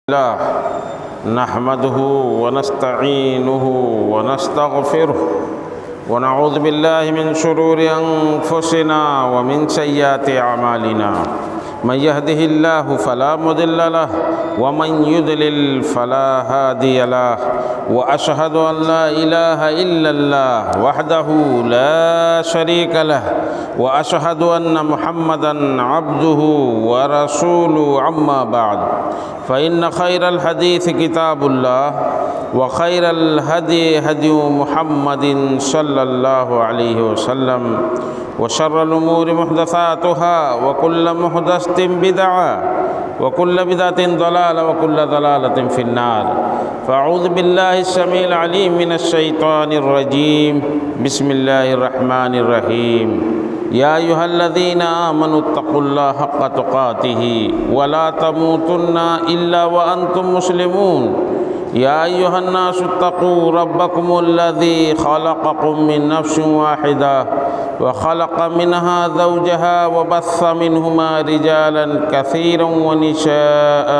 الله نحمده ونستعينه ونستغفره ونعوذ بالله من شرور أنفسنا ومن سيئات أعمالنا من يهده الله فلا مضل له ومن يضلل فلا هادي له وأشهد أن لا إله إلا الله وحده لا شريك له وأشهد أن محمدًا عبده ورسوله أما بعد فإن خير الحديث كتاب الله وخير الهدي هدي محمد صلى الله عليه وسلم وشر الأمور محدثاتها وكل محدثة بدعة وكل بدعة ضلالة وكل ضلالة في النار فأعوذ بالله السميع العليم من الشيطان الرجيم بسم الله الرحمن الرحيم يا أيها الذين آمنوا اتقوا الله حق تقاته ولا تموتن إلا وأنتم مسلمون يا أيها الناس اتقوا ربكم الذي خلقكم من نفس واحدة وخلق منها زوجها وبث منهما رجالا كثيرا ونساء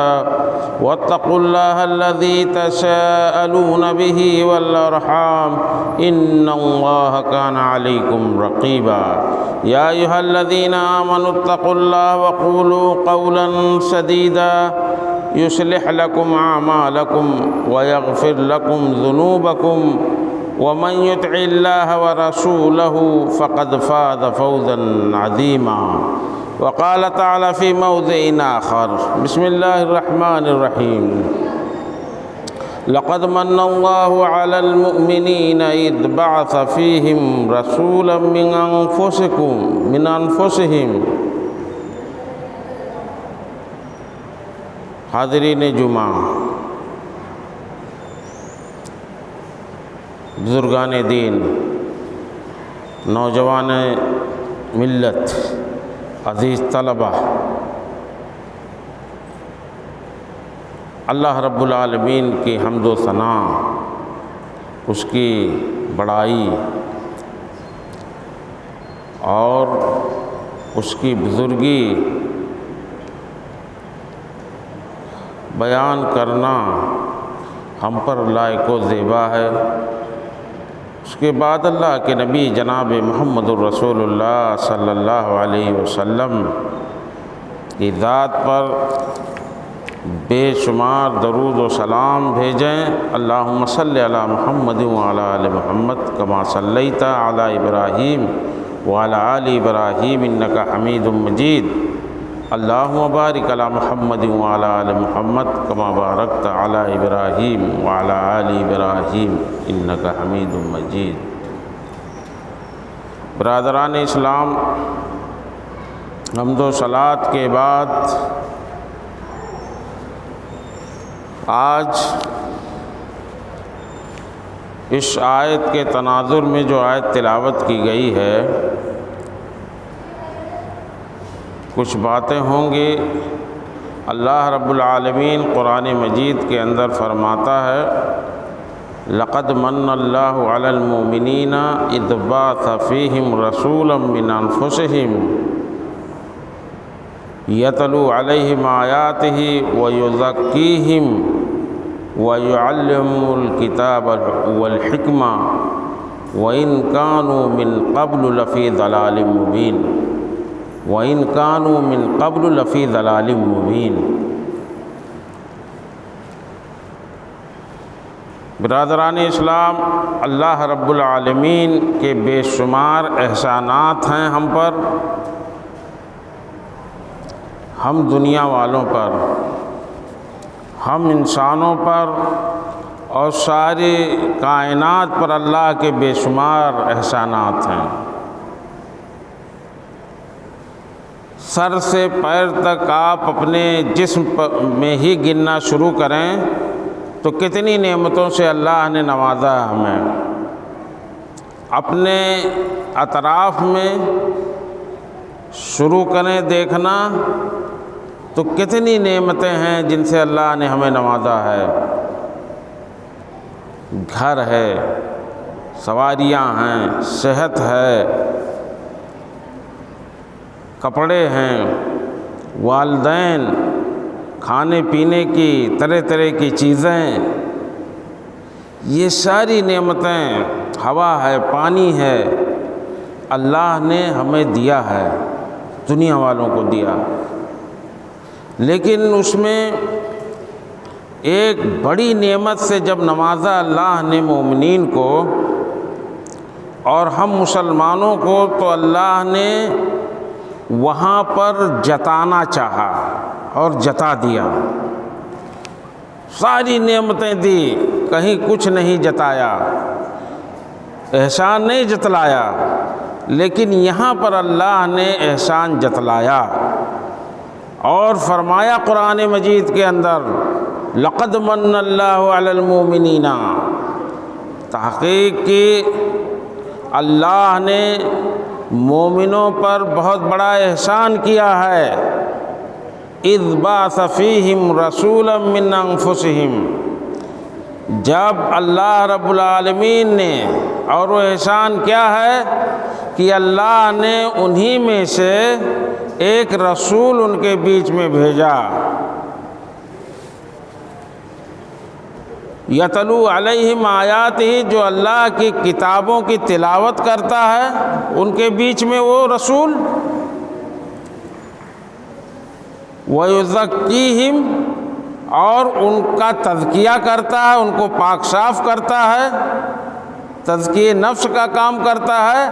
واتقوا الله الذي تساءلون به والأرحام إن الله كان عليكم رقيبا يا أيها الذين آمنوا اتقوا الله وقولوا قولا سديدا يصلح لكم أعمالكم ويغفر لكم ذنوبكم ومن يطع الله ورسوله فقد فاز فوزا عظيما وقال تعالى في موضع آخر بسم الله الرحمن الرحيم لقد من الله على المؤمنين إذ بعث فيهم رسولا من أنفسهم حاضرین جمعہ، بزرگان دین، نوجوان ملت، عزیز طلبہ، اللہ رب العالمین کی حمد و ثنا، اس کی بڑائی اور اس کی بزرگی بیان کرنا ہم پر لائق و زیبا ہے۔ اس کے بعد اللہ کے نبی جناب محمد الرسول اللہ صلی اللہ علیہ وسلم کی ذات پر بے شمار درود و سلام بھیجیں۔ اللہم صلی علی محمد وعلی آل محمد کما صلیت علی ابراہیم وعلی آل ابراہیم انک حمید مجید۔ اللہم بارک علی محمد وعلی آل محمد کما بارکت علی ابراہیم وعلی آل ابراہیم انک حمید مجید۔ برادران اسلام، حمد و صلوات کے بعد آج اس آیت کے تناظر میں جو آیت تلاوت کی گئی ہے، کچھ باتیں ہوں گی۔ اللہ رب العالمین قرآن مجید کے اندر فرماتا ہے لقد من اللہ علی المؤمنین اذ بعث فیہم رسولا من انفسہم یتلو علیہم آیاتہ ویزکیہم ویعلمہم الکتاب والحکمہ وإن كانوا من قبل لفی ضلال مبین وَإِن كَانُوا مِن قَبْلُ لَفِي ضَلَالٍ مُبِينٍ۔ برادران اسلام، اللہ رب العالمین کے بے شمار احسانات ہیں ہم پر، ہم دنیا والوں پر، ہم انسانوں پر اور ساری کائنات پر اللہ کے بے شمار احسانات ہیں۔ سر سے پیر تک آپ اپنے جسم میں ہی گننا شروع کریں تو کتنی نعمتوں سے اللہ نے نوازا ہمیں۔ اپنے اطراف میں شروع کریں دیکھنا تو کتنی نعمتیں ہیں جن سے اللہ نے ہمیں نوازا ہے۔ گھر ہے، سواریاں ہیں، صحت ہے، کپڑے ہیں، والدین، کھانے پینے کی طرح طرح کی چیزیں، یہ ساری نعمتیں، ہوا ہے، پانی ہے، اللہ نے ہمیں دیا ہے، دنیا والوں کو دیا۔ لیکن اس میں ایک بڑی نعمت سے جب نوازا اللہ نے مومنین کو اور ہم مسلمانوں کو، تو اللہ نے وہاں پر جتانا چاہا اور جتا دیا۔ ساری نعمتیں دی، کہیں کچھ نہیں جتایا، احسان نہیں جتلایا، لیکن یہاں پر اللہ نے احسان جتلایا اور فرمایا قرآن مجید کے اندر لقد من اللہ علی المؤمنین، تحقیق کی اللہ نے مومنوں پر بہت بڑا احسان کیا ہے، اذ بعث فیہم رسولا من انفسہم، جب اللہ رب العالمین نے، اور وہ احسان کیا ہے کہ اللہ نے انہی میں سے ایک رسول ان کے بیچ میں بھیجا، یتلو علیہم آیاتہ، جو اللہ کی کتابوں کی تلاوت کرتا ہے ان کے بیچ میں وہ رسول، وَيُزَكِّيهِمْ، اور ان کا تزکیہ کرتا ہے، ان کو پاک صاف کرتا ہے، تزکیہ نفس کا کام کرتا ہے،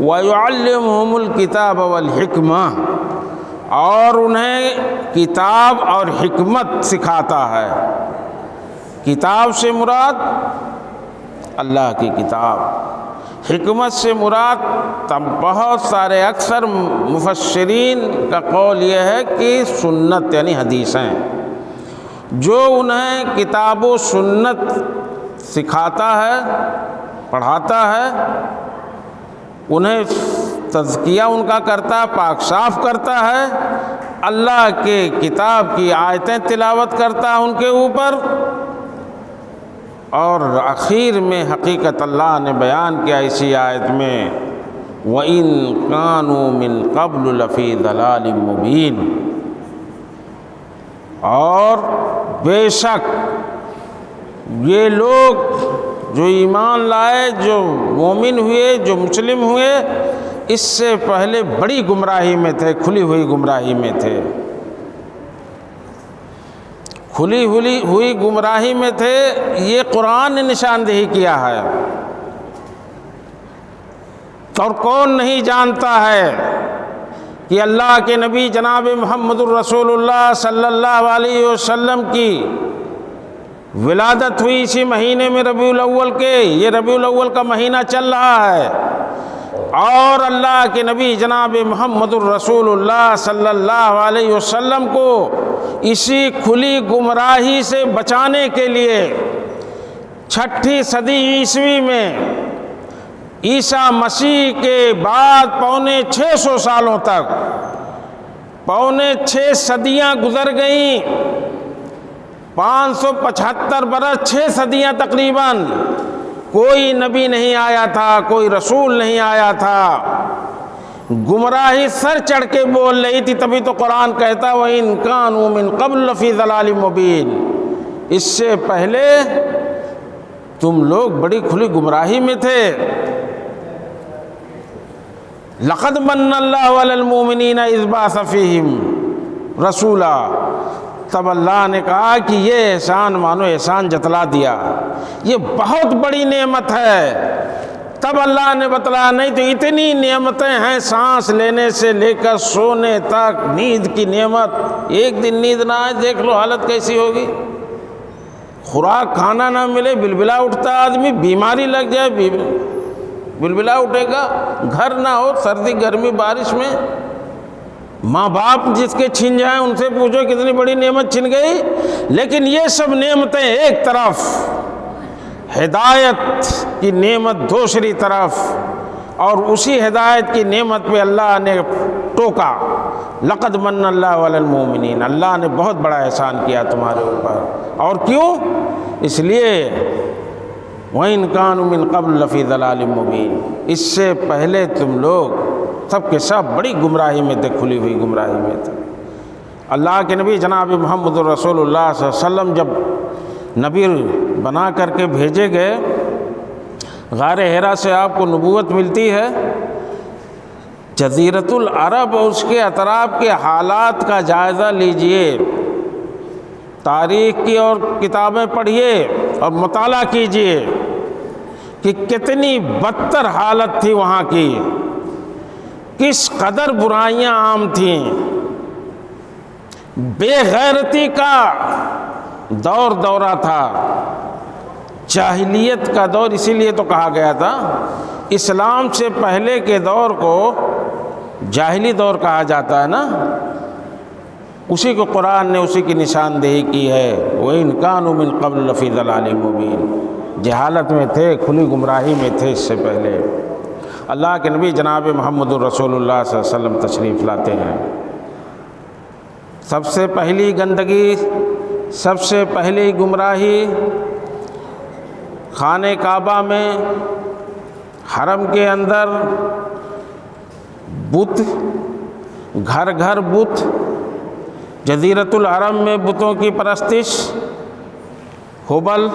وَيُعَلِّمُهُمُ الْكِتَابَ وَالْحِكْمَةَ، اور انہیں کتاب اور حکمت سکھاتا ہے۔ کتاب سے مراد اللہ کی کتاب، حکمت سے مراد بہت سارے اکثر مفسرین کا قول یہ ہے کہ سنت یعنی حدیثیں، جو انہیں کتاب و سنت سکھاتا ہے، پڑھاتا ہے، انہیں تزکیہ ان کا کرتا ہے، پاک صاف کرتا ہے، اللہ کے کتاب کی آیتیں تلاوت کرتا ہے ان کے اوپر، اور اخیر میں حقیقت اللہ نے بیان کیا اسی آیت میں وَإِن كَانُوا مِن قَبْلُ لَفِي ضَلَالٍ مُبِينٍ، اور بے شک یہ لوگ جو ایمان لائے، جو مومن ہوئے، جو مسلم ہوئے، اس سے پہلے بڑی گمراہی میں تھے، کھلی ہوئی گمراہی میں تھے، کھلی ہوئی گمراہی میں تھے۔ یہ قرآن نے نشاندہی کیا ہے، اور کون نہیں جانتا ہے کہ اللہ کے نبی جناب محمد الرسول اللہ صلی اللہ علیہ وسلم کی ولادت ہوئی اسی مہینے میں ربیع الاول کے، یہ ربیع الاول کا مہینہ چل رہا ہے، اور اللہ کے نبی جناب محمد الرسول اللہ صلی اللہ علیہ وسلم کو اسی کھلی گمراہی سے بچانے کے لیے 6 صدی عیسوی میں عیسیٰ مسیح کے بعد 650 سالوں تک 6 صدیاں گزر گئیں، 575 برس، 6 صدیاں تقریباً، کوئی نبی نہیں آیا تھا، کوئی رسول نہیں آیا تھا، گمراہی سر چڑھ کے بول رہی تھی، تبھی تو قرآن کہتا وَإِن كَانُوا مِن قَبْلُ لَفِي ضَلَالٍ مُبِينٍ، اس سے پہلے تم لوگ بڑی کھلی گمراہی میں تھے۔ لَقَدْ مَنَّ اللَّهُ عَلَى الْمُؤْمِنِينَ إِذْ بَعَثَ فِيهِمْ رَسُولًا، تب اللہ نے کہا کہ یہ احسان مانو، احسان جتلا دیا، یہ بہت بڑی نعمت ہے۔ تب اللہ نے بتلایا نہیں تو اتنی نعمتیں ہیں، سانس لینے سے لے کر سونے تک، نیند کی نعمت، ایک دن نیند نہ آئے دیکھ لو حالت کیسی ہوگی، خوراک کھانا نہ ملے بلبلا اٹھتا آدمی، بیماری لگ جائے بلبلا اٹھے گا، گھر نہ ہو سردی گرمی بارش میں، ماں باپ جس کے چھن جائیں ان سے پوچھو کتنی بڑی نعمت چھن گئی۔ لیکن یہ سب نعمتیں ایک طرف، ہدایت کی نعمت دوسری طرف، اور اسی ہدایت کی نعمت پہ اللہ نے ٹوکا لقد من اللہ علی المؤمنین، اللہ نے بہت بڑا احسان کیا تمہارے اوپر، اور کیوں؟ اس لیے وَإِن كَانُوا مِن قَبْلُ لَفِي ضَلَالٍ مُبِينٍ، اس سے پہلے تم لوگ سب کے سب بڑی گمراہی میں تھے، کھلی ہوئی گمراہی میں تھے۔ اللہ کے نبی جناب محمد رسول اللہ صلی اللہ علیہ وسلم جب نبی بنا کر کے بھیجے گئے، غار حرا سے آپ کو نبوت ملتی ہے۔ جزیرۃ العرب اور اس کے اطراف کے حالات کا جائزہ لیجئے، تاریخ کی اور کتابیں پڑھیے اور مطالعہ کیجئے کہ کتنی بدتر حالت تھی وہاں کی، کس قدر برائیاں عام تھیں، بے غیرتی کا دورہ تھا، جاہلیت کا دور۔ اسی لیے تو کہا گیا تھا اسلام سے پہلے کے دور کو جاہلی دور کہا جاتا ہے نا، اسی کو قرآن نے اسی کی نشاندہی کی ہے۔ وَإِنْ كَانُوا مِنْ قَبْلُ لَفِي ضَلَالٍ مُبِينٍ، جہالت میں تھے، کھلی گمراہی میں تھے اس سے پہلے۔ اللہ کے نبی جناب محمد الرسول اللہ صلی اللہ علیہ وسلم تشریف لاتے ہیں۔ سب سے پہلی گندگی، سب سے پہلی گمراہی خانہ کعبہ میں، حرم کے اندر بت، گھر گھر بت، جزیرۃ العرب میں بتوں کی پرستش، ہبل،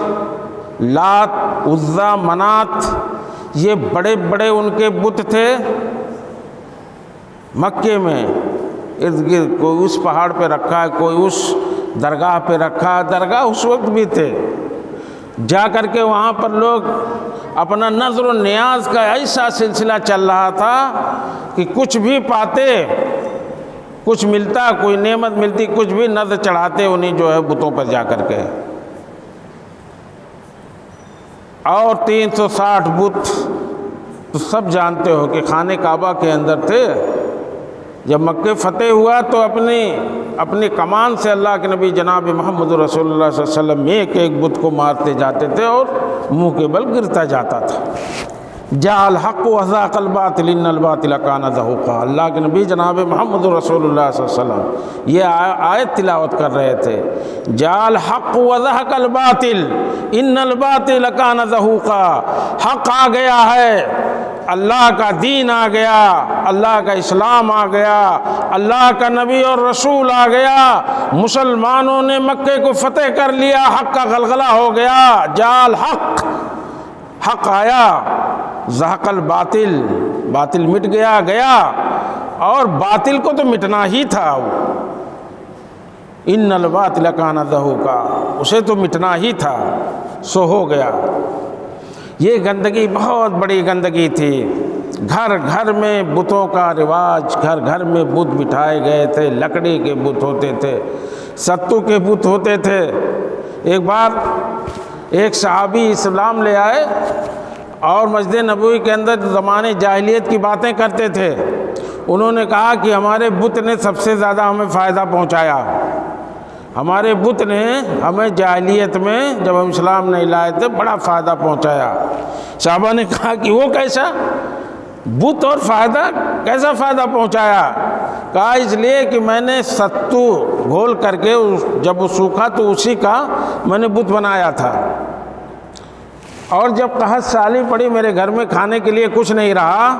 لات، عزا، منات، یہ بڑے بڑے ان کے بت تھے۔ مکے میں ارد گرد کوئی اس پہاڑ پہ رکھا ہے، کوئی اس درگاہ پہ رکھا ہے۔ درگاہ اس وقت بھی تھے، جا کر کے وہاں پر لوگ اپنا نظر و نیاز کا ایسا سلسلہ چل رہا تھا کہ کچھ بھی پاتے، کچھ ملتا، کوئی نعمت ملتی، کچھ بھی نظر چڑھاتے انہیں جو ہے بتوں پر جا کر کے۔ اور 360 بت تو سب جانتے ہو کہ خانہ کعبہ کے اندر تھے۔ جب مکہ فتح ہوا تو اپنی کمان سے اللہ کے نبی جناب محمد رسول اللہ صلی اللہ علیہ وسلم ایک ایک بت کو مارتے جاتے تھے اور منہ کے بل گرتا جاتا تھا۔ جاء الحق وزهق الباطل ان الباطل كان زهوقا، اللہ کے نبی جناب محمد رسول اللہ صلی اللہ علیہ وسلم یہ آیت تلاوت کر رہے تھے۔ جاء الحق وزهق الباطل ان الباطل كان زهوقا، حق آ گیا ہے، اللہ کا دین آ گیا، اللہ کا اسلام آ گیا، اللہ کا نبی اور رسول آ گیا، مسلمانوں نے مکے کو فتح کر لیا، حق کا غلغلہ ہو گیا۔ جاء الحق، حق آیا، زہق الباطل، باطل مٹ گیا، اور باطل کو تو مٹنا ہی تھا۔ ان الباطل کان زہوقا، اسے تو مٹنا ہی تھا، سو ہو گیا۔ یہ گندگی بہت بڑی گندگی تھی۔ گھر گھر میں بتوں کا رواج، گھر گھر میں بت بٹھائے گئے تھے، لکڑی کے بت ہوتے تھے، ستو کے بت ہوتے تھے۔ ایک بار ایک صحابی اسلام لے آئے اور مسجد نبوی کے اندر زمانے جاہلیت کی باتیں کرتے تھے۔ انہوں نے کہا کہ ہمارے بت نے سب سے زیادہ ہمیں فائدہ پہنچایا، ہمارے بت نے ہمیں جاہلیت میں جب ہم اسلام نہیں لائے تھے بڑا فائدہ پہنچایا۔ صحابہ نے کہا کہ وہ کیسا بت اور فائدہ، کیسا فائدہ پہنچایا؟ کہا اس لیے کہ میں نے ستو گھول کر کے جب وہ سوکھا تو اسی کا میں نے بت بنایا تھا، اور جب قحط سالی پڑی میرے گھر میں کھانے کے لیے کچھ نہیں رہا،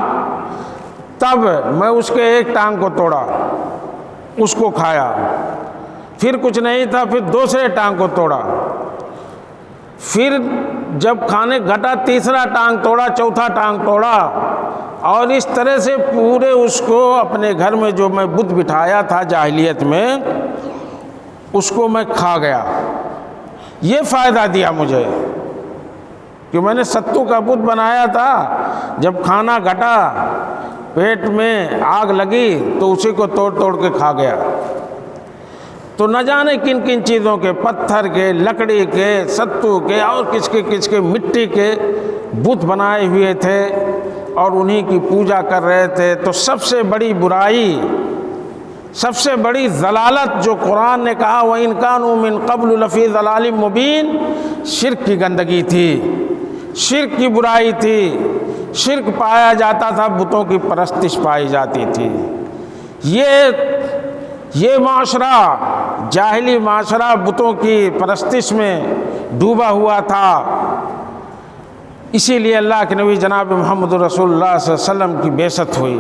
تب میں اس کے ایک ٹانگ کو توڑا، اس کو کھایا، پھر کچھ نہیں تھا، پھر دوسرے ٹانگ کو توڑا، پھر جب کھانے گھٹا تیسرا ٹانگ توڑا، چوتھا ٹانگ توڑا، اور اس طرح سے پورے اس کو اپنے گھر میں جو میں بت بٹھایا تھا جاہلیت میں اس کو میں کھا گیا۔ یہ فائدہ دیا مجھے کہ میں نے ستو کا بت بنایا تھا، جب کھانا گھٹا پیٹ میں آگ لگی تو اسی کو توڑ توڑ کے کھا گیا۔ تو نہ جانے کن کن چیزوں کے، پتھر کے، لکڑی کے، ستو کے اور کس کے مٹی کے بت بنائے ہوئے تھے اور انہی کی پوجا کر رہے تھے۔ تو سب سے بڑی برائی، سب سے بڑی ضلالت جو قرآن نے کہا وَإِنْ كَانُوا مِنْ قَبْلُ لَفِي ضَلَالٍ مُبِينٍ، شرک کی گندگی تھی، شرک کی برائی تھی، شرک پایا جاتا تھا، بتوں کی پرستش پائی جاتی تھی۔ یہ معاشرہ، جاہلی معاشرہ بتوں کی پرستش میں ڈوبا ہوا تھا۔ اسی لیے اللہ کے نبی جناب محمد رسول اللہ صلی اللہ علیہ وسلم کی بعثت ہوئی۔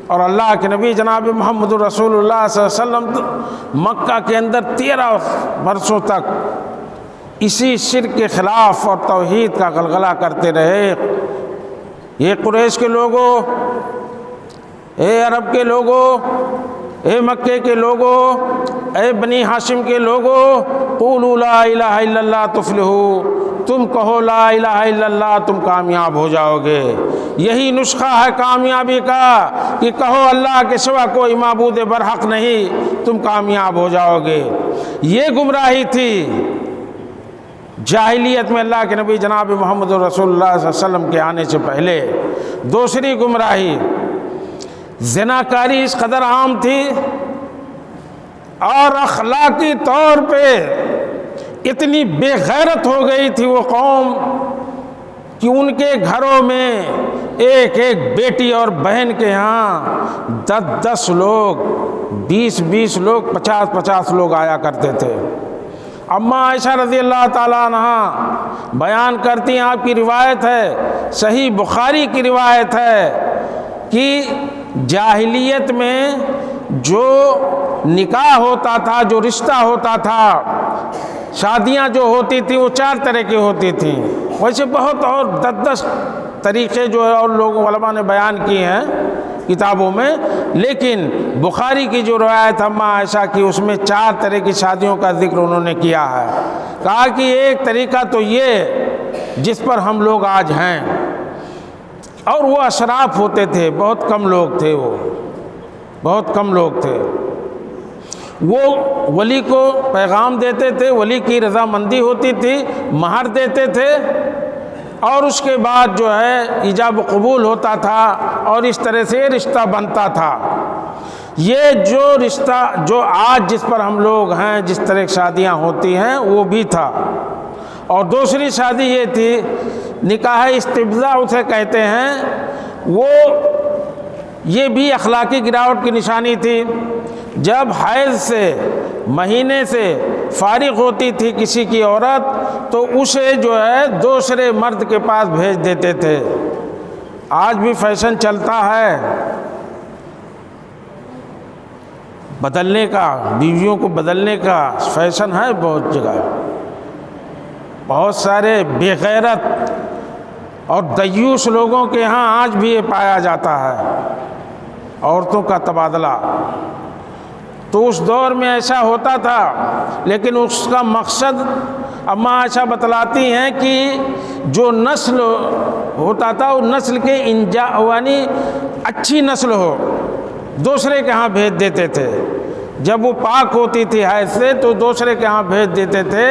اور اللہ کے نبی جناب محمد رسول اللہ صلی اللہ علیہ وسلم مکہ کے اندر 13 برسوں تک اسی شرک کے خلاف اور توحید کا غلغلہ کرتے رہے۔ یہ قریش کے لوگوں، اے عرب کے لوگوں، اے مکے کے لوگوں، اے بنی ہاشم کے لوگوں، قولوا لا الہ الا اللہ تفلحوا، تم کہو لا الہ الا اللہ، تم کامیاب ہو جاؤ گے۔ یہی نسخہ ہے کامیابی کا کہ کہو اللہ کے سوا کوئی معبود برحق نہیں، تم کامیاب ہو جاؤ گے۔ یہ گمراہی تھی جاہلیت میں اللہ کے نبی جناب محمد رسول اللہ صلی اللہ علیہ وسلم کے آنے سے پہلے۔ دوسری گمراہی، زناکاری اس قدر عام تھی اور اخلاقی طور پہ اتنی بے غیرت ہو گئی تھی وہ قوم کہ ان کے گھروں میں ایک ایک بیٹی اور بہن کے ہاں 10 لوگ، 20 لوگ، 50 لوگ آیا کرتے تھے۔ اماں عائشہ رضی اللہ تعالیٰ عنہ بیان کرتی ہیں، آپ کی روایت ہے، صحیح بخاری کی روایت ہے کہ جاہلیت میں جو نکاح ہوتا تھا، جو رشتہ ہوتا تھا، شادیاں جو ہوتی تھیں وہ 4 طرح کی ہوتی تھیں۔ ویسے بہت اور 10 طریقے جو ہے اور لوگوں علماء نے بیان کیے ہیں کتابوں میں، لیکن بخاری کی جو روایت اماں عائشہ کی اس میں 4 طرح کی شادیوں کا ذکر انہوں نے کیا ہے۔ کہا کہ ایک طریقہ تو یہ جس پر ہم لوگ آج ہیں، اور وہ اشراف ہوتے تھے، بہت کم لوگ تھے، وہ بہت کم لوگ تھے۔ وہ ولی کو پیغام دیتے تھے، ولی کی رضامندی ہوتی تھی، مہر دیتے تھے، اور اس کے بعد جو ہے ایجاب و قبول ہوتا تھا، اور اس طرح سے رشتہ بنتا تھا۔ یہ جو رشتہ جو آج جس پر ہم لوگ ہیں، جس طرح شادیاں ہوتی ہیں، وہ بھی تھا۔ اور دوسری شادی یہ تھی، نکاح استبضاء اسے کہتے ہیں، وہ یہ بھی اخلاقی گراوٹ کی نشانی تھی۔ جب حیض سے، مہینے سے فارغ ہوتی تھی کسی کی عورت، تو اسے جو ہے دوسرے مرد کے پاس بھیج دیتے تھے۔ آج بھی فیشن چلتا ہے بدلنے کا، بیویوں کو بدلنے کا فیشن ہے بہت جگہ۔ بہت سارے بے غیرت اور دیوس لوگوں کے ہاں آج بھی یہ پایا جاتا ہے، عورتوں کا تبادلہ۔ تو اس دور میں ایسا ہوتا تھا، لیکن اس کا مقصد اماں عائشہ بتلاتی ہیں کہ جو نسل ہوتا تھا وہ نسل کے یعنی اچھی نسل ہو، دوسرے کے ہاں بھیج دیتے تھے۔ جب وہ پاک ہوتی تھی حیض سے تو دوسرے کے ہاں بھیج دیتے تھے،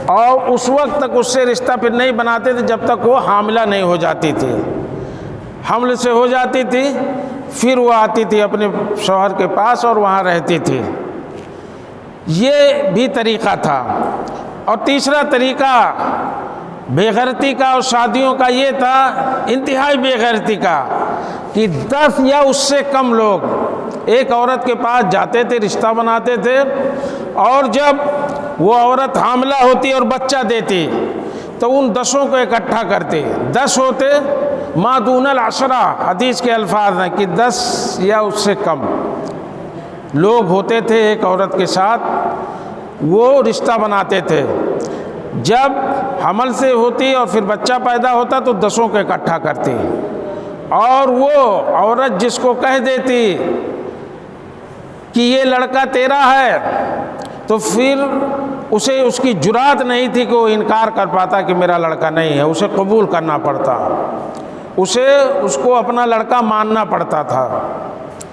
اور اس وقت تک اس سے رشتہ پھر نہیں بناتے تھے جب تک وہ حاملہ نہیں ہو جاتی تھی۔ حمل سے ہو جاتی تھی، پھر وہ آتی تھی اپنے شوہر کے پاس اور وہاں رہتی تھی۔ یہ بھی طریقہ تھا۔ اور تیسرا طریقہ بے غیرتی کا اور شادیوں کا یہ تھا، انتہائی بے غیرتی کا، کہ 10 یا اس سے کم لوگ ایک عورت کے پاس جاتے تھے، رشتہ بناتے تھے، اور جب وہ عورت حاملہ ہوتی اور بچہ دیتی تو ان 10 کو اکٹھا کرتے۔ 10 ہوتے، ما دون العشرہ حدیث کے الفاظ ہیں کہ 10 یا اس سے کم لوگ ہوتے تھے ایک عورت کے ساتھ، وہ رشتہ بناتے تھے۔ جب حمل سے ہوتی اور پھر بچہ پیدا ہوتا تو 10 کو اکٹھا کرتی، اور وہ عورت جس کو کہہ دیتی کہ یہ لڑکا تیرا ہے، تو پھر اسے اس کی جرات نہیں تھی کہ وہ انکار کر پاتا کہ میرا لڑکا نہیں ہے، اسے قبول کرنا پڑتا، اسے اس کو اپنا لڑکا ماننا پڑتا تھا۔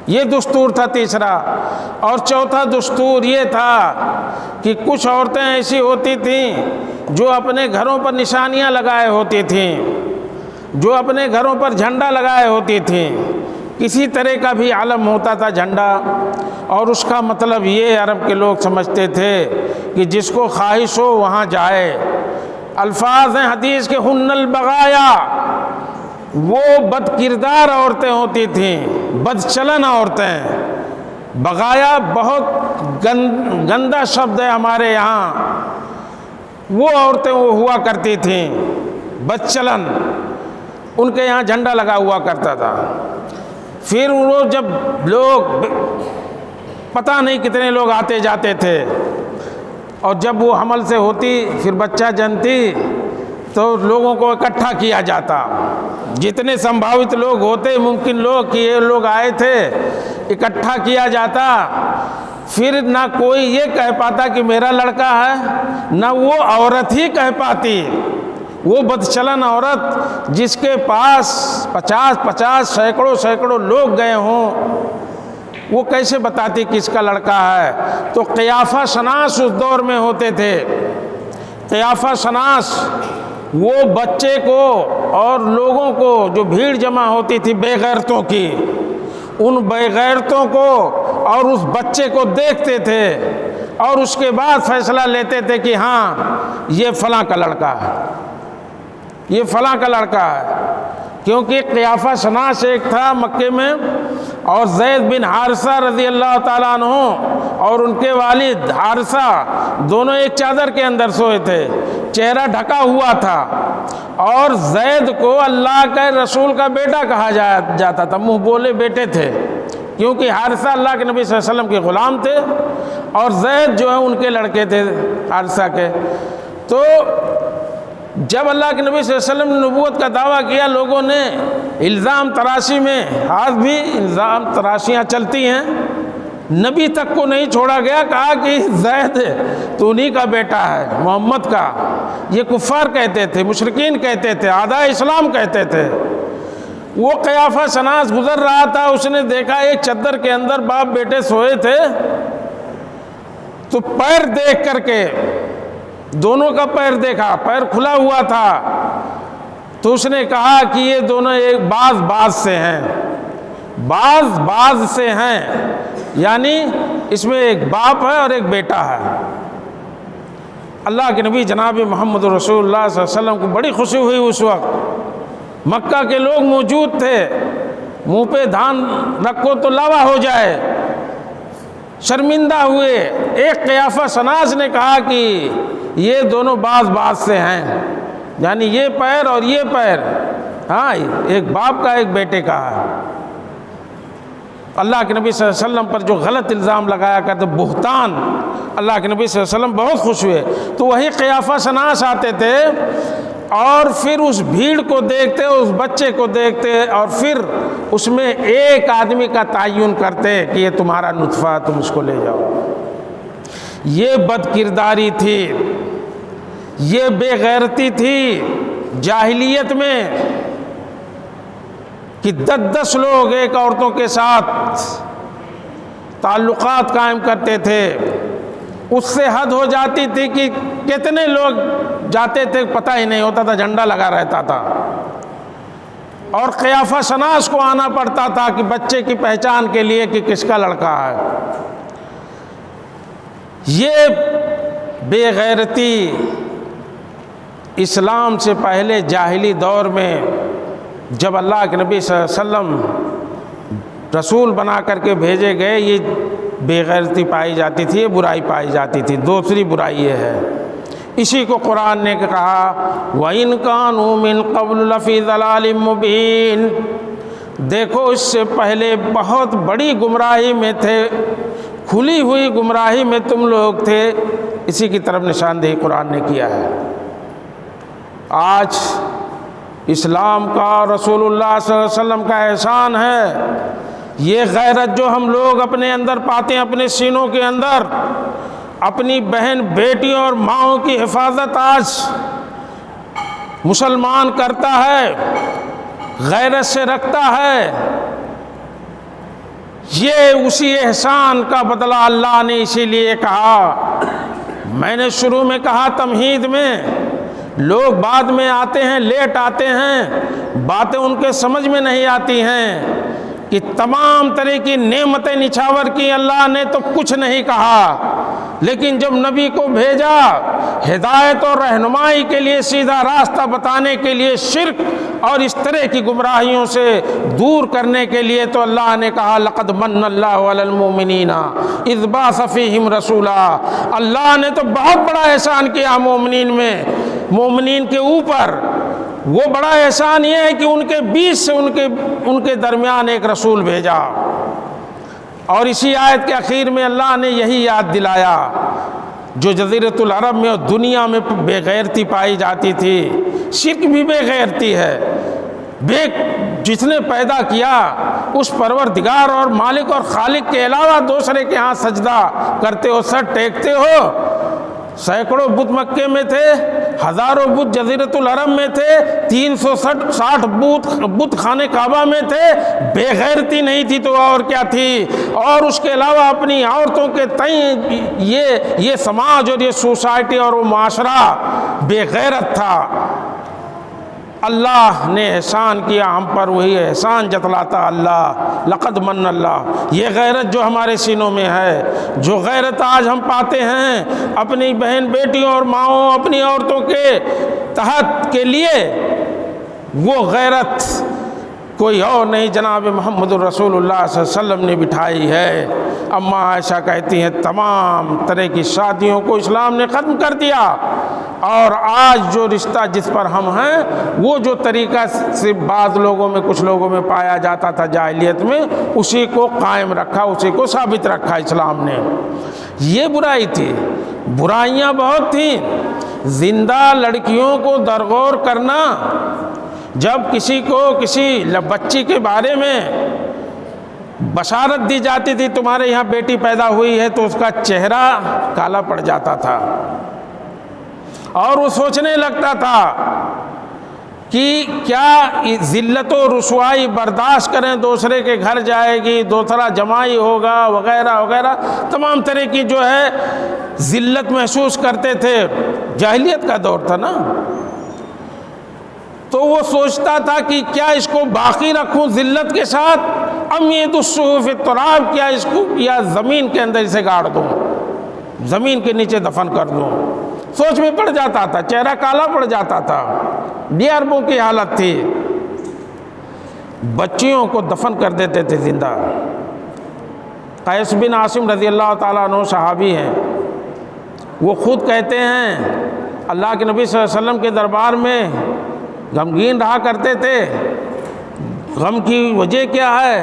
یہ دستور تھا تیسرا۔ اور چوتھا دستور یہ تھا کہ کچھ عورتیں ایسی ہوتی تھیں جو اپنے گھروں پر نشانیاں لگائے ہوتی تھیں، جو اپنے گھروں پر جھنڈا لگائے ہوتی تھیں، کسی طرح کا بھی علم ہوتا تھا جھنڈا، اور اس کا مطلب یہ عرب کے لوگ سمجھتے تھے کہ جس کو خواہش ہو وہاں جائے۔ الفاظ ہیں حدیث کے، ہن البغایا، وہ بد کردار عورتیں ہوتی تھیں، بد چلن عورتیں۔ بغایا بہت گندا شبد ہے ہمارے یہاں، وہ عورتیں وہ ہوا کرتی تھیں بد چلن، ان کے یہاں جھنڈا لگا ہوا کرتا تھا۔ پھر وہ جب لوگ پتہ نہیں کتنے لوگ آتے جاتے تھے، اور جب وہ حمل سے ہوتی پھر بچہ جنتی تو لوگوں کو اکٹھا کیا جاتا، جتنے سمبھاوت لوگ ہوتے ممکن لوگ کہ یہ لوگ آئے تھے اکٹھا کیا جاتا۔ پھر نہ کوئی یہ کہہ پاتا کہ میرا لڑکا ہے، نہ وہ عورت ہی کہہ پاتی، وہ بدچلن عورت جس کے پاس 50 سینکڑوں لوگ گئے ہوں، وہ کیسے بتاتی کس کا لڑکا ہے؟ تو قیافہ شناس اس دور میں ہوتے تھے۔ قیافہ شناس وہ بچے کو اور لوگوں کو، جو بھیڑ جمع ہوتی تھی بے غیرتوں کی، ان بے غیرتوں کو اور اس بچے کو دیکھتے تھے اور اس کے بعد فیصلہ لیتے تھے کہ ہاں یہ فلاں کا لڑکا ہے، یہ فلاں کا لڑکا ہے۔ کیونکہ قیافہ شناس ایک تھا مکے میں، اور زید بن حارثہ رضی اللہ تعالیٰ عنہ اور ان کے والد حارثہ دونوں ایک چادر کے اندر سوئے تھے، چہرہ ڈھکا ہوا تھا، اور زید کو اللہ کے رسول کا بیٹا کہا جاتا تھا، منہ بولے بیٹے تھے، کیونکہ حارثہ اللہ کے نبی صلی اللہ علیہ وسلم کے غلام تھے اور زید جو ہے ان کے لڑکے تھے حارثہ کے۔ تو جب اللہ کے نبی صلی اللہ علیہ وسلم نے نبوت کا دعویٰ کیا، لوگوں نے الزام تراشی میں، آج بھی الزام تراشیاں چلتی ہیں، نبی تک کو نہیں چھوڑا گیا، کہا کہ زید تو انہی کا بیٹا ہے، محمد کا۔ یہ کفار کہتے تھے، مشرکین کہتے تھے، اعداء اسلام کہتے تھے۔ وہ قیافہ شناس گزر رہا تھا، اس نے دیکھا ایک چادر کے اندر باپ بیٹے سوئے تھے، تو پیر دیکھ کر کے دونوں کا پیر دیکھا، پیر کھلا ہوا تھا، تو اس نے کہا کہ یہ دونوں ایک باز سے ہیں، باز سے ہیں، یعنی اس میں ایک باپ ہے اور ایک بیٹا ہے۔ اللہ کے نبی جناب محمد رسول اللہ صلی اللہ علیہ وسلم کو بڑی خوشی ہوئی اس وقت، مکہ کے لوگ موجود تھے، منہ پہ دھان رکھو تو لاوا ہو جائے، شرمندہ ہوئے۔ ایک قیافہ شناس نے کہا کہ یہ دونوں باز سے ہیں، یعنی یہ پیر اور یہ پیر، ہاں ایک باپ کا ایک بیٹے کا ہے۔ اللہ کے نبی صلی اللہ علیہ وسلم پر جو غلط الزام لگایا کرتے، بہتان، اللہ کے نبی صلی اللہ علیہ وسلم بہت خوش ہوئے۔ تو وہی قیافہ شناس آتے تھے اور پھر اس بھیڑ کو دیکھتے، اس بچے کو دیکھتے، اور پھر اس میں ایک آدمی کا تعین کرتے کہ یہ تمہارا نطفہ، تم اس کو لے جاؤ۔ یہ بد کرداری تھی، یہ بے غیرتی تھی جاہلیت میں، کہ 10 لوگ ایک عورتوں کے ساتھ تعلقات قائم کرتے تھے۔ اس سے حد ہو جاتی تھی کہ کتنے لوگ جاتے تھے پتہ ہی نہیں ہوتا تھا، جھنڈا لگا رہتا تھا، اور قیافہ شناس کو آنا پڑتا تھا کہ بچے کی پہچان کے لیے کہ کس کا لڑکا ہے۔ یہ بے غیرتی اسلام سے پہلے جاہلی دور میں جب اللہ کے نبی صلی اللہ علیہ وسلم رسول بنا کر کے بھیجے گئے، یہ بے غیرتی پائی جاتی تھی، یہ برائی پائی جاتی تھی۔ دوسری برائی یہ ہے، اسی کو قرآن نے کہا وَإِن كَانُوا مِن قَبْلُ لَفِي ضَلَالٍ مُبِينٍ، دیکھو اس سے پہلے بہت بڑی گمراہی میں تھے، کھلی ہوئی گمراہی میں تم لوگ تھے۔ اسی کی طرف نشاندہی قرآن نے کیا ہے۔ آج اسلام کا، رسول اللہ صلی اللہ علیہ وسلم کا احسان ہے، یہ غیرت جو ہم لوگ اپنے اندر پاتے ہیں، اپنے سینوں کے اندر، اپنی بہن بیٹیوں اور ماؤں کی حفاظت آج مسلمان کرتا ہے، غیرت سے رکھتا ہے، یہ اسی احسان کا بدلہ اللہ نے اسی لیے کہا۔ میں نے شروع میں کہا تمہید میں، لوگ بعد میں آتے ہیں، لیٹ آتے ہیں، باتیں ان کے سمجھ میں نہیں آتی ہیں کہ تمام طرح کی نعمتیں نچھاور کی اللہ نے تو کچھ نہیں کہا، لیکن جب نبی کو بھیجا ہدایت اور رہنمائی کے لیے، سیدھا راستہ بتانے کے لیے، شرک اور اس طرح کی گمراہیوں سے دور کرنے کے لیے، تو اللہ نے کہا لقد من اللہ علی المؤمنین اذ بعث فیہم رسولا، اللہ نے تو بہت بڑا احسان کیا مومنین میں، مومنین کے اوپر، وہ بڑا احسان یہ ہے کہ ان کے بیچ سے ان کے درمیان ایک رسول بھیجا۔ اور اسی آیت کے آخر میں اللہ نے یہی یاد دلایا، جو جزیرۃ العرب میں اور دنیا میں بے غیرتی پائی جاتی تھی، شرک بھی بے غیرتی ہے، جس نے پیدا کیا اس پروردگار اور مالک اور خالق کے علاوہ دوسرے کے ہاں سجدہ کرتے ہو، سر ٹیکتے ہو۔ سینکڑوں بت مکے میں تھے، ہزاروں بت جزیرۃ العرب میں تھے، 360 بت خانے کعبہ میں تھے، بے غیرتی نہیں تھی تو اور کیا تھی؟ اور اس کے علاوہ اپنی عورتوں کے تئیں یہ سماج اور یہ سوسائٹی اور وہ معاشرہ بے غیرت تھا۔ اللہ نے احسان کیا ہم پر، وہی احسان جتلاتا اللہ، لقد من اللہ۔ یہ غیرت جو ہمارے سینوں میں ہے، جو غیرت آج ہم پاتے ہیں اپنی بہن بیٹیوں اور ماؤں، اپنی عورتوں کے تحت کے لیے، وہ غیرت کوئی اور نہیں، جناب محمد الرسول اللہ صلی اللہ علیہ وسلم نے بٹھائی ہے۔ اماں عائشہ کہتی ہیں تمام طرح کی شادیوں کو اسلام نے ختم کر دیا، اور آج جو رشتہ جس پر ہم ہیں، وہ جو طریقہ سے بعض لوگوں میں، کچھ لوگوں میں پایا جاتا تھا جاہلیت میں، اسی کو قائم رکھا، اسی کو ثابت رکھا اسلام نے۔ یہ برائی تھی، برائیاں بہت تھیں۔ زندہ لڑکیوں کو درگور کرنا، جب کسی کو کسی بچی کے بارے میں بشارت دی جاتی تھی تمہارے یہاں بیٹی پیدا ہوئی ہے، تو اس کا چہرہ کالا پڑ جاتا تھا، اور وہ سوچنے لگتا تھا کہ کیا ذلت و رسوائی برداشت کریں، دوسرے کے گھر جائے گی، دوسرا جمائی ہوگا وغیرہ وغیرہ، تمام طرح کی جو ہے ذلت محسوس کرتے تھے۔ جاہلیت کا دور تھا نا، تو وہ سوچتا تھا کہ کیا اس کو باقی رکھوں ذلت کے ساتھ، امید الصحف التراب، کیا اس کو یا زمین کے اندر اسے گاڑ دوں، زمین کے نیچے دفن کر دوں۔ سوچ میں پڑ جاتا تھا، چہرہ کالا پڑ جاتا تھا، بے عربوں کی حالت تھی۔ بچیوں کو دفن کر دیتے تھے زندہ۔ قیس بن عاصم رضی اللہ تعالیٰ عنہ صحابی ہیں، وہ خود کہتے ہیں اللہ کے نبی صلی اللہ علیہ وسلم کے دربار میں غمگین رہا کرتے تھے۔ غم کی وجہ کیا ہے؟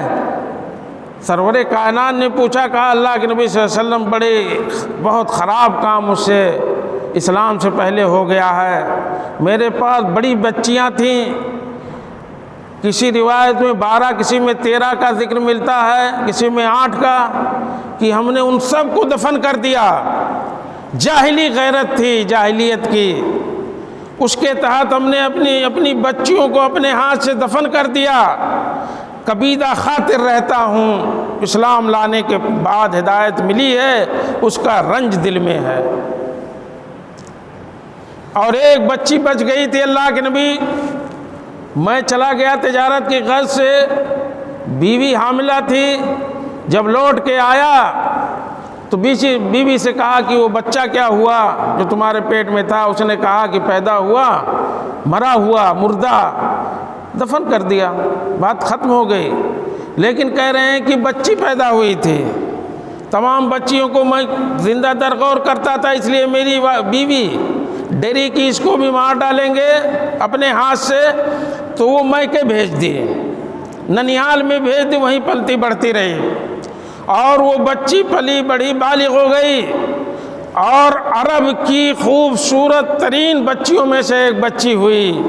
سرور کائنات نے پوچھا، کہا اللہ کے نبی صلی اللہ علیہ وسلم بہت خراب کام مجھ سے اسلام سے پہلے ہو گیا ہے، میرے پاس بڑی بچیاں تھیں، کسی روایت میں 12، کسی میں 13 کا ذکر ملتا ہے، کسی میں 8 کا، کہ ہم نے ان سب کو دفن کر دیا۔ جاہلی غیرت تھی جاہلیت کی، اس کے تحت ہم نے اپنی بچیوں کو اپنے ہاتھ سے دفن کر دیا۔ کبیدہ خاطر رہتا ہوں، اسلام لانے کے بعد ہدایت ملی ہے، اس کا رنج دل میں ہے۔ اور ایک بچی بچ گئی تھی، اللہ کے نبی، میں چلا گیا تجارت کی غرض سے، بیوی حاملہ تھی، جب لوٹ کے آیا تو بیوی سے کہا کہ وہ بچہ کیا ہوا جو تمہارے پیٹ میں تھا؟ اس نے کہا کہ پیدا ہوا، مرا ہوا، مردہ، دفن کر دیا، بات ختم ہو گئی۔ لیکن کہہ رہے ہیں کہ بچی پیدا ہوئی تھی، تمام بچیوں کو میں زندہ درگور کرتا تھا، اس لیے میری بیوی ڈری کی اس کو بھی مار ڈالیں گے اپنے ہاتھ سے، تو وہ میکے بھیج دی، ننیال میں بھیج دی، وہیں پلتی بڑھتی رہی، اور وہ بچی پلی بڑی بالغ ہو گئی، اور عرب کی خوبصورت ترین بچیوں میں سے ایک بچی ہوئی۔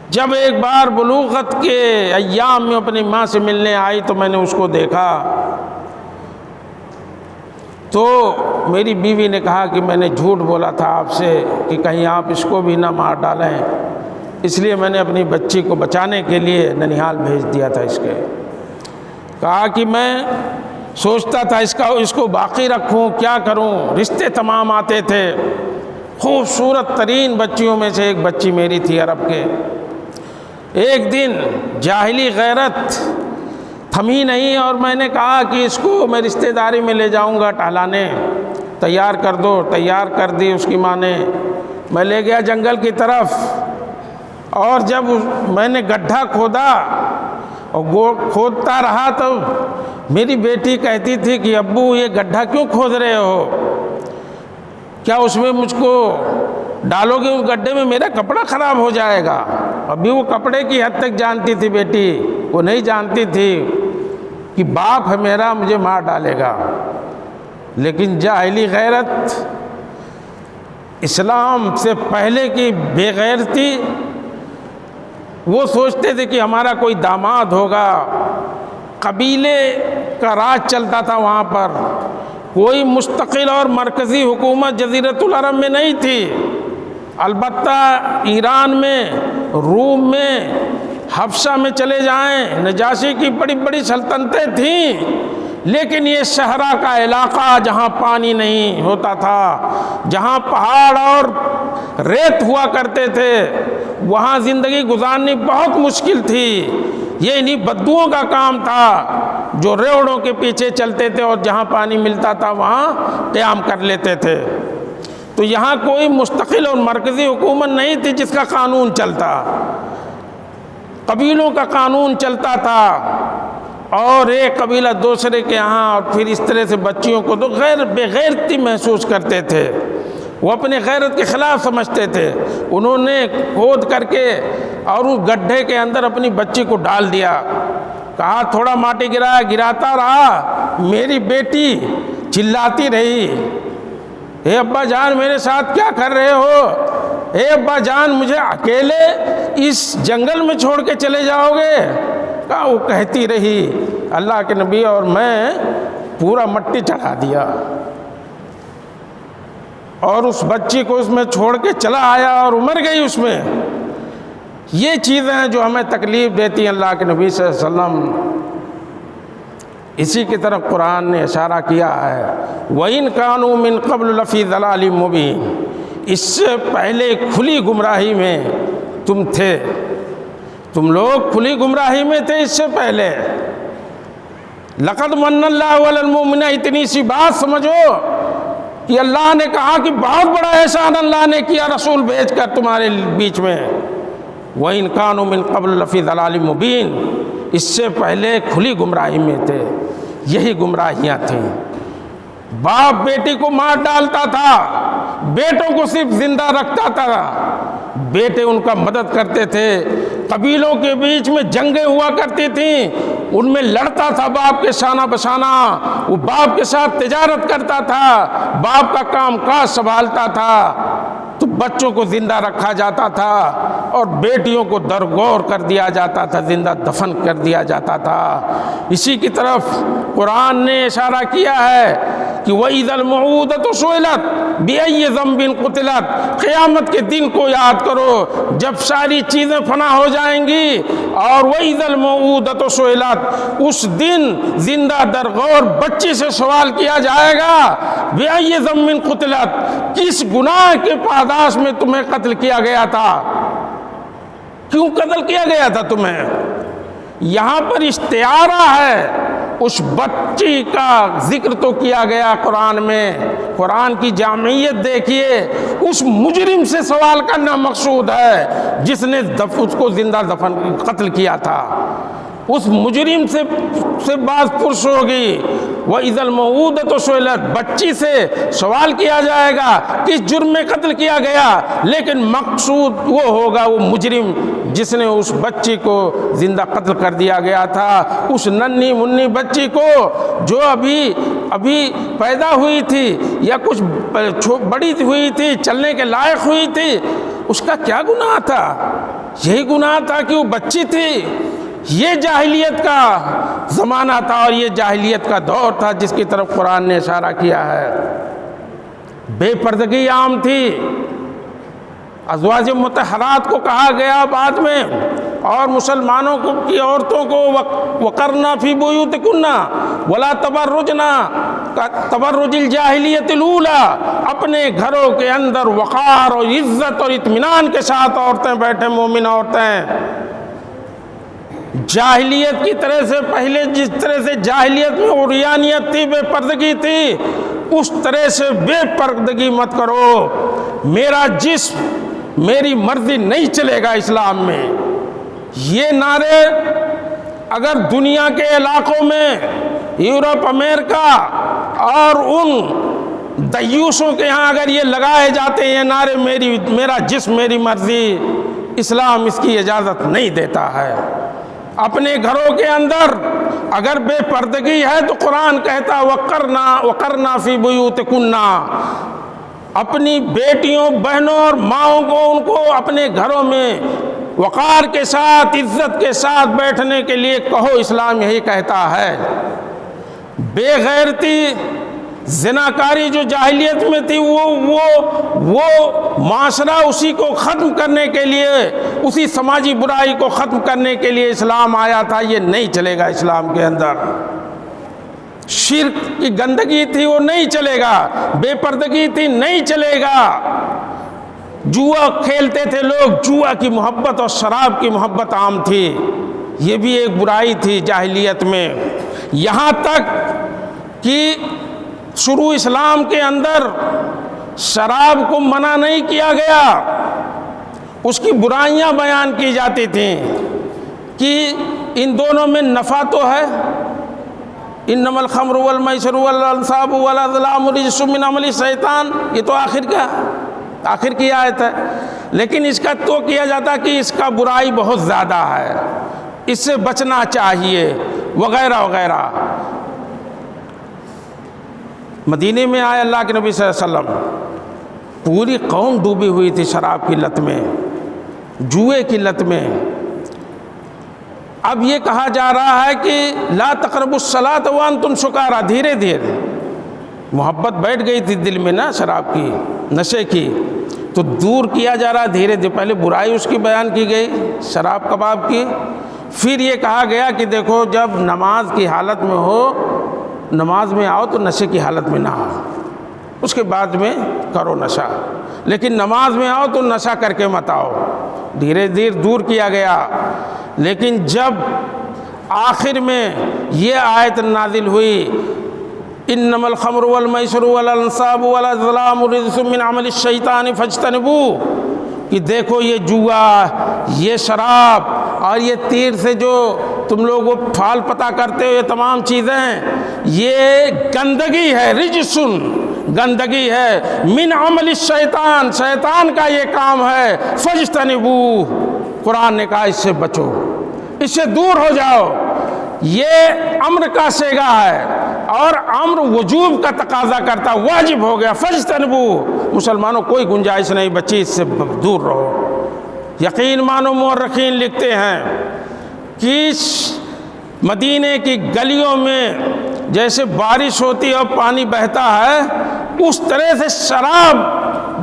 جب ایک بار بلوغت کے ایام میں اپنی ماں سے ملنے آئی تو میں نے اس کو دیکھا، تو میری بیوی نے کہا کہ میں نے جھوٹ بولا تھا آپ سے کہ کہیں آپ اس کو بھی نہ مار ڈالیں، اس لیے میں نے اپنی بچی کو بچانے کے لیے ننیال بھیج دیا تھا۔ اس کے کہا کہ میں سوچتا تھا اس کو باقی رکھوں، کیا کروں، رشتے تمام آتے تھے، خوبصورت ترین بچیوں میں سے ایک بچی میری تھی عرب کے۔ ایک دن جاہلی غیرت تھمی نہیں، اور میں نے کہا کہ اس کو میں رشتہ داری میں لے جاؤں گا ٹہلانے، تیار کر دو، تیار کر دی اس کی ماں نے۔ میں لے گیا جنگل کی طرف، اور جب میں نے گڈھا کھودا اور کھودتا رہا تو میری بیٹی کہتی تھی کہ ابو یہ گڈھا کیوں کھود رہے ہو؟ کیا اس میں مجھ کو ڈالو گے اس گڈھے میں میرا کپڑا خراب ہو جائے گا۔ ابھی وہ کپڑے کی حد تک جانتی تھی بیٹی، وہ نہیں جانتی تھی کہ باپ ہے میرا مجھے مار ڈالے گا۔ لیکن جاہلی غیرت، اسلام سے پہلے کی بے غیرتی، وہ سوچتے تھے کہ ہمارا کوئی داماد ہوگا۔ قبیلے کا راج چلتا تھا وہاں پر، کوئی مستقل اور مرکزی حکومت جزیرۃ العرب میں نہیں تھی۔ البتہ ایران میں، روم میں، حبشہ میں چلے جائیں، نجاشی کی بڑی بڑی سلطنتیں تھیں، لیکن یہ صحرا کا علاقہ جہاں پانی نہیں ہوتا تھا، جہاں پہاڑ اور ریت ہوا کرتے تھے، وہاں زندگی گزارنی بہت مشکل تھی۔ یہ انہی بدوؤں کا کام تھا جو ریوڑوں کے پیچھے چلتے تھے اور جہاں پانی ملتا تھا وہاں قیام کر لیتے تھے۔ تو یہاں کوئی مستقل اور مرکزی حکومت نہیں تھی جس کا قانون چلتا، قبیلوں کا قانون چلتا تھا، اور ایک قبیلہ دوسرے کے یہاں، اور پھر اس طرح سے بچیوں کو تو بے غیرتی محسوس کرتے تھے، وہ اپنے غیرت کے خلاف سمجھتے تھے۔ انہوں نے کھود کر کے اور اس گڈھے کے اندر اپنی بچی کو ڈال دیا، کہا تھوڑا ماٹی گراتا رہا، میری بیٹی چلاتی رہی، اے ابا جان میرے ساتھ کیا کر رہے ہو؟ اے ابا جان مجھے اکیلے اس جنگل میں چھوڑ کے چلے جاؤ گے؟ کہا وہ کہتی رہی، اللہ کے نبی اور میں پورا مٹی چڑھا دیا اور اس بچی کو اس میں چھوڑ کے چلا آیا اور مر گئی اس میں۔ یہ چیزیں ہیں جو ہمیں تکلیف دیتی ہیں اللہ کے نبی صلی اللہ علیہ وسلم۔ اسی کی طرف قرآن نے اشارہ کیا ہے، وَإِن كَانُوا مِن قَبْلُ لَفِي ضَلَالٍ مُبِينٍ، اس سے پہلے کھلی گمراہی میں تم تھے، تم لوگ کھلی گمراہی میں تھے اس سے پہلے۔ لَقَدْ مَنَّ اللَّهُ عَلَى الْمُؤْمِنِينَ، اتنی سی بات سمجھو کہ اللہ نے کہا کہ بہت بڑا احسان اللہ نے کیا رسول بھیج کر تمہارے بیچ میں۔ وَإِن كَانُوا مِن قَبْلُ لَفِي ضَلَالٍ مُبِينٍ، اس سے پہلے کھلی گمراہی میں تھے۔ یہی گمراہیاں تھیں، باپ بیٹی کو مار ڈالتا تھا، بیٹوں کو صرف زندہ رکھتا تھا، بیٹے ان کا مدد کرتے تھے، قبیلوں کے بیچ میں جنگیں ہوا کرتی تھیں، ان میں لڑتا تھا باپ کے شانہ بشانہ، وہ باپ کے ساتھ تجارت کرتا تھا، باپ کا کام کاج سنبھالتا تھا، تو بچوں کو زندہ رکھا جاتا تھا اور بیٹیوں کو درگور کر دیا جاتا تھا، زندہ دفن کر دیا جاتا تھا۔ اسی کی طرف قرآن نے اشارہ کیا ہے کہ وَإِذَا الْمَوْءُودَةُ سُئِلَتْ بِأَيِّ ذَنبٍ قُتِلَتْ، قیامت کے دن کو یاد کرو جب ساری چیزیں فنا ہو جائیں گی، اور وَإِذَا الْمَوْءُودَةُ سُئِلَتْ، اس دن زندہ درگور بچی سے سوال کیا جائے گا، بِأَيِّ ذَنبٍ قُتِلَتْ، کس گناہ کے پاداش میں تمہیں قتل کیا گیا تھا، کیوں قتل کیا گیا تھا تمہیں؟ یہاں پر استعارہ ہے، اس بچی کا ذکر تو کیا گیا قرآن میں، قرآن کی جامعیت دیکھیے، اس مجرم سے سوال کرنا مقصود ہے جس نے اس کو زندہ دفن قتل کیا تھا، اس مجرم سے بات پرس ہوگی۔ وَإِذَا الْمَوْءُودَةُ سُئِلَتْ، بچی سے سوال کیا جائے گا کس جرم میں قتل کیا گیا، لیکن مقصود وہ ہوگا وہ مجرم جس نے اس بچی کو زندہ قتل کر دیا گیا تھا، اس ننھی منی بچی کو جو ابھی پیدا ہوئی تھی یا کچھ بڑی ہوئی تھی، چلنے کے لائق ہوئی تھی، اس کا کیا گناہ تھا؟ یہی گناہ تھا کہ وہ بچی تھی۔ یہ جاہلیت کا زمانہ تھا اور یہ جاہلیت کا دور تھا جس کی طرف قرآن نے اشارہ کیا ہے۔ بے پردگی عام تھی، ازواج مطہرات کو کہا گیا بعد میں، اور مسلمانوں کی عورتوں کو وقرنا فی بیوتکنا ولا تبرجنا تبرج الجاہلیت الاولی، اپنے گھروں کے اندر وقار اور عزت اور اطمینان کے ساتھ عورتیں بیٹھیں، مومن عورتیں۔ جاہلیت کی طرح سے پہلے جس طرح سے جاہلیت میں عریانیت تھی، بے پردگی تھی، اس طرح سے بے پردگی مت کرو۔ میرا جسم میری مرضی نہیں چلے گا اسلام میں، یہ نعرے اگر دنیا کے علاقوں میں، یورپ، امریکہ اور ان دیوسوں کے ہاں اگر یہ لگائے جاتے ہیں نعرے میرا جسم میری مرضی، اسلام اس کی اجازت نہیں دیتا ہے۔ اپنے گھروں کے اندر اگر بے پردگی ہے تو قرآن کہتا وقرنا فی بیوتکنا، اپنی بیٹیوں بہنوں اور ماؤں کو ان کو اپنے گھروں میں وقار کے ساتھ عزت کے ساتھ بیٹھنے کے لیے کہو، اسلام یہی کہتا ہے۔ بے غیرتی زناکاری جو جاہلیت میں تھی وہ معاشرہ اسی کو ختم کرنے کے لیے، اسی سماجی برائی کو ختم کرنے کے لیے اسلام آیا تھا، یہ نہیں چلے گا اسلام کے اندر۔ شرک کی گندگی تھی وہ نہیں چلے گا، بے پردگی تھی نہیں چلے گا، جوا کھیلتے تھے لوگ، جوا کی محبت اور شراب کی محبت عام تھی، یہ بھی ایک برائی تھی جاہلیت میں۔ یہاں تک کہ شروع اسلام کے اندر شراب کو منع نہیں کیا گیا، اس کی برائیاں بیان کی جاتی تھیں کہ ان دونوں میں نفع تو ہے، انما الخمر والمیسر والانصاب والازلام رجس من عمل الشیطان، یہ تو آخر کی آیت ہے، لیکن اس کا تو کیا جاتا کہ اس کا برائی بہت زیادہ ہے، اس سے بچنا چاہیے وغیرہ وغیرہ۔ مدینے میں آئے اللہ کے نبی صلی اللہ علیہ وسلم، پوری قوم ڈوبی ہوئی تھی شراب کی لت میں، جوئے کی لت میں۔ اب یہ کہا جا رہا ہے کہ لا تقربوا الصلاۃ وانتم سکارى، دھیرے دھیرے محبت بیٹھ گئی تھی دل میں نا شراب کی، نشے کی، تو دور کیا جا رہا دھیرے دھیرے۔ پہلے برائی اس کی بیان کی گئی شراب کباب کی، پھر یہ کہا گیا کہ دیکھو جب نماز کی حالت میں ہو، نماز میں آؤ تو نشے کی حالت میں نہ ہو، اس کے بعد میں کرو نشہ، لیکن نماز میں آؤ تو نشہ کر کے مت آؤ۔ دھیرے دھیرے دور کیا گیا، لیکن جب آخر میں یہ آیت نازل ہوئی انما الخمر والمیسر والانصاب والازلام رجس من عمل الشیطان فاجتنبوہ، کہ دیکھو یہ جوا، یہ شراب اور یہ تیر سے جو تم لوگ وہ پھال پتا کرتے ہو، یہ تمام چیزیں یہ گندگی ہے، رجسن گندگی ہے، من عمل الشیطان، شیطان کا یہ کام ہے، فاجتنبوہ، قرآن نے کہا اس سے بچو، اس سے دور ہو جاؤ۔ یہ امر کا صیغہ ہے اور امر وجوب کا تقاضا کرتا، واجب ہو گیا، فاجتنبوہ، مسلمانوں کوئی گنجائش نہیں بچی، اس سے دور رہو۔ یقین مانو مورخین لکھتے ہیں کہ مدینے کی گلیوں میں جیسے بارش ہوتی ہے اور پانی بہتا ہے، اس طرح سے شراب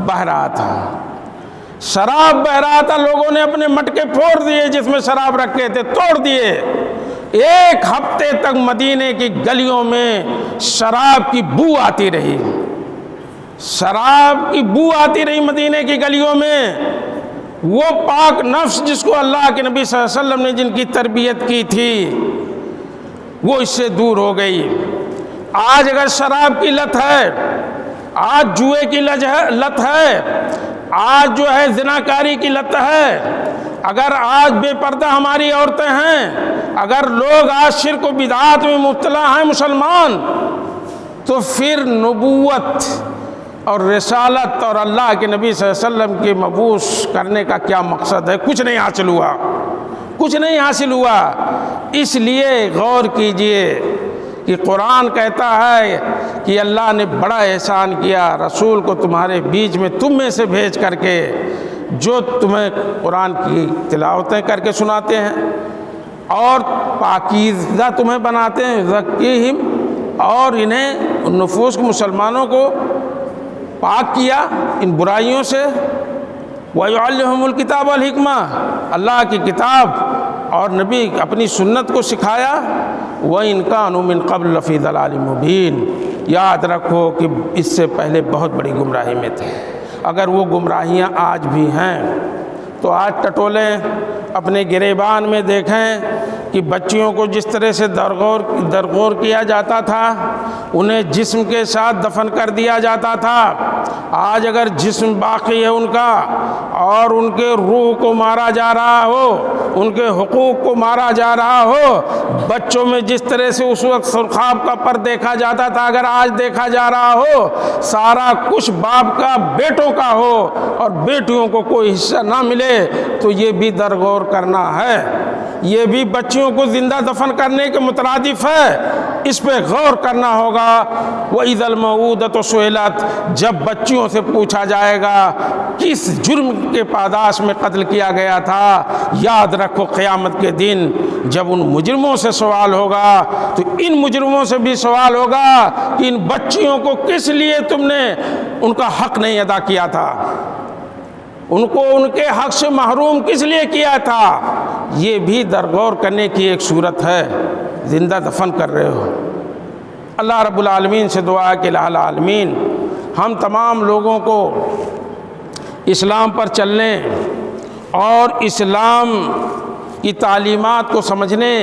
بہہ رہا تھا، شراب بہہ رہا تھا، لوگوں نے اپنے مٹکے پھوڑ دیے جس میں شراب رکھے تھے، توڑ دیے۔ ایک ہفتے تک مدینے کی گلیوں میں شراب کی بو آتی رہی، شراب کی بو آتی رہی مدینے کی گلیوں میں۔ وہ پاک نفس جس کو اللہ کے نبی صلی اللہ علیہ وسلم نے جن کی تربیت کی تھی، وہ اس سے دور ہو گئی۔ آج اگر شراب کی لت ہے، آج جوئے کی لت ہے، آج جو ہے زناکاری کی لت ہے، اگر آج بے پردہ ہماری عورتیں ہیں، اگر لوگ آج شرک و بدعات میں مبتلا ہیں مسلمان، تو پھر نبوت اور رسالت اور اللہ کے نبی صلی اللہ علیہ وسلم کے مبعوث کرنے کا کیا مقصد ہے؟ کچھ نہیں حاصل ہوا، کچھ نہیں حاصل ہوا۔ اس لیے غور کیجئے کہ قرآن کہتا ہے کہ اللہ نے بڑا احسان کیا رسول کو تمہارے بیچ میں، تم میں سے بھیج کر کے، جو تمہیں قرآن کی تلاوتیں کر کے سناتے ہیں اور پاکیزہ تمہیں بناتے ہیں، زکیہم، اور انہیں ان نفوس کو، مسلمانوں کو پاک کیا ان برائیوں سے، وَيُعَلِّمُهُمُ الْكِتَابَ وَالْحِكْمَةَ، اللہ کی کتاب اور نبی اپنی سنت کو سکھایا۔ وَإِنْ كَانُوا مِنْ قَبْلُ لَفِي ضَلَالٍ مُبِينٍ، یاد رکھو کہ اس سے پہلے بہت بڑی گمراہی میں تھے۔ اگر وہ گمراہیاں آج بھی ہیں تو آج ٹٹولیں اپنے گریبان میں دیکھیں، کہ بچیوں کو جس طرح سے درگور کیا جاتا تھا، انہیں جسم کے ساتھ دفن کر دیا جاتا تھا، آج اگر جسم باقی ہے ان کا اور ان کے روح کو مارا جا رہا ہو، ان کے حقوق کو مارا جا رہا ہو، بچوں میں جس طرح سے اس وقت سرخاب کا پر دیکھا جاتا تھا اگر آج دیکھا جا رہا ہو، سارا کچھ باپ کا بیٹوں کا ہو اور بیٹیوں کو کوئی حصہ نہ ملے، تو یہ بھی درگور کرنا ہے، یہ بھی بچیوں کو زندہ دفن کرنے کے مترادف ہے، اس پہ غور کرنا ہوگا۔ وَإِذَا الْمَوْءُودَةُ سُئِلَتْ، جب بچیوں سے پوچھا جائے گا کس جرم کے پاداش میں قتل کیا گیا تھا، یاد رکھو قیامت کے دن جب ان مجرموں سے سوال ہوگا تو ان مجرموں سے بھی سوال ہوگا کہ ان بچیوں کو کس لیے تم نے ان کا حق نہیں ادا کیا تھا، ان کو ان کے حق سے محروم کس لیے کیا تھا۔ یہ بھی درغور کرنے کی ایک صورت ہے، زندہ دفن کر رہے ہو۔ اللہ رب العالمین سے دعا ہے کہ الہ العالمین ہم تمام لوگوں کو اسلام پر چلنے اور اسلام کی تعلیمات کو سمجھنے،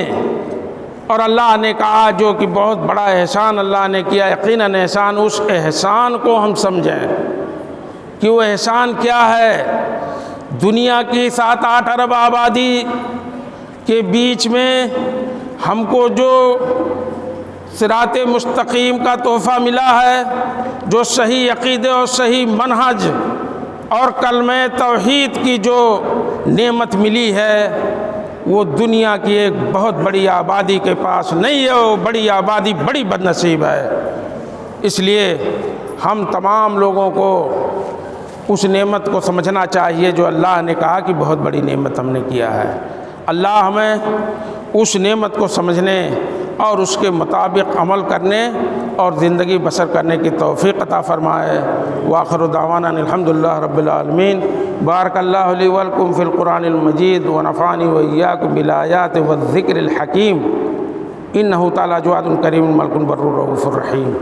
اور اللہ نے کہا جو کہ بہت بڑا احسان اللہ نے کیا، یقیناً احسان، اس احسان کو ہم سمجھیں کہ وہ احسان کیا ہے۔ دنیا کی 7-8 ارب آبادی کے بیچ میں ہم کو جو صراط مستقیم کا تحفہ ملا ہے، جو صحیح عقیدے اور صحیح منہج اور کلمہ توحید کی جو نعمت ملی ہے، وہ دنیا کی ایک بہت بڑی آبادی کے پاس نہیں ہے، وہ بڑی آبادی بڑی بد نصیب ہے۔ اس لیے ہم تمام لوگوں کو اس نعمت کو سمجھنا چاہیے جو اللہ نے کہا کہ بہت بڑی نعمت ہم نے کیا ہے۔ اللہ ہمیں اس نعمت کو سمجھنے اور اس کے مطابق عمل کرنے اور زندگی بسر کرنے کی توفیق عطا فرمائے۔ وآخر دعوانا الحمدللہ رب العالمین۔ بارک اللہ لی ولکم فی القرآن المجید ونفعنی وإیاکم بالآیات والذکر الحکیم۔ انہ تعالی جواد کریم ملک بر رؤوف الرحیم۔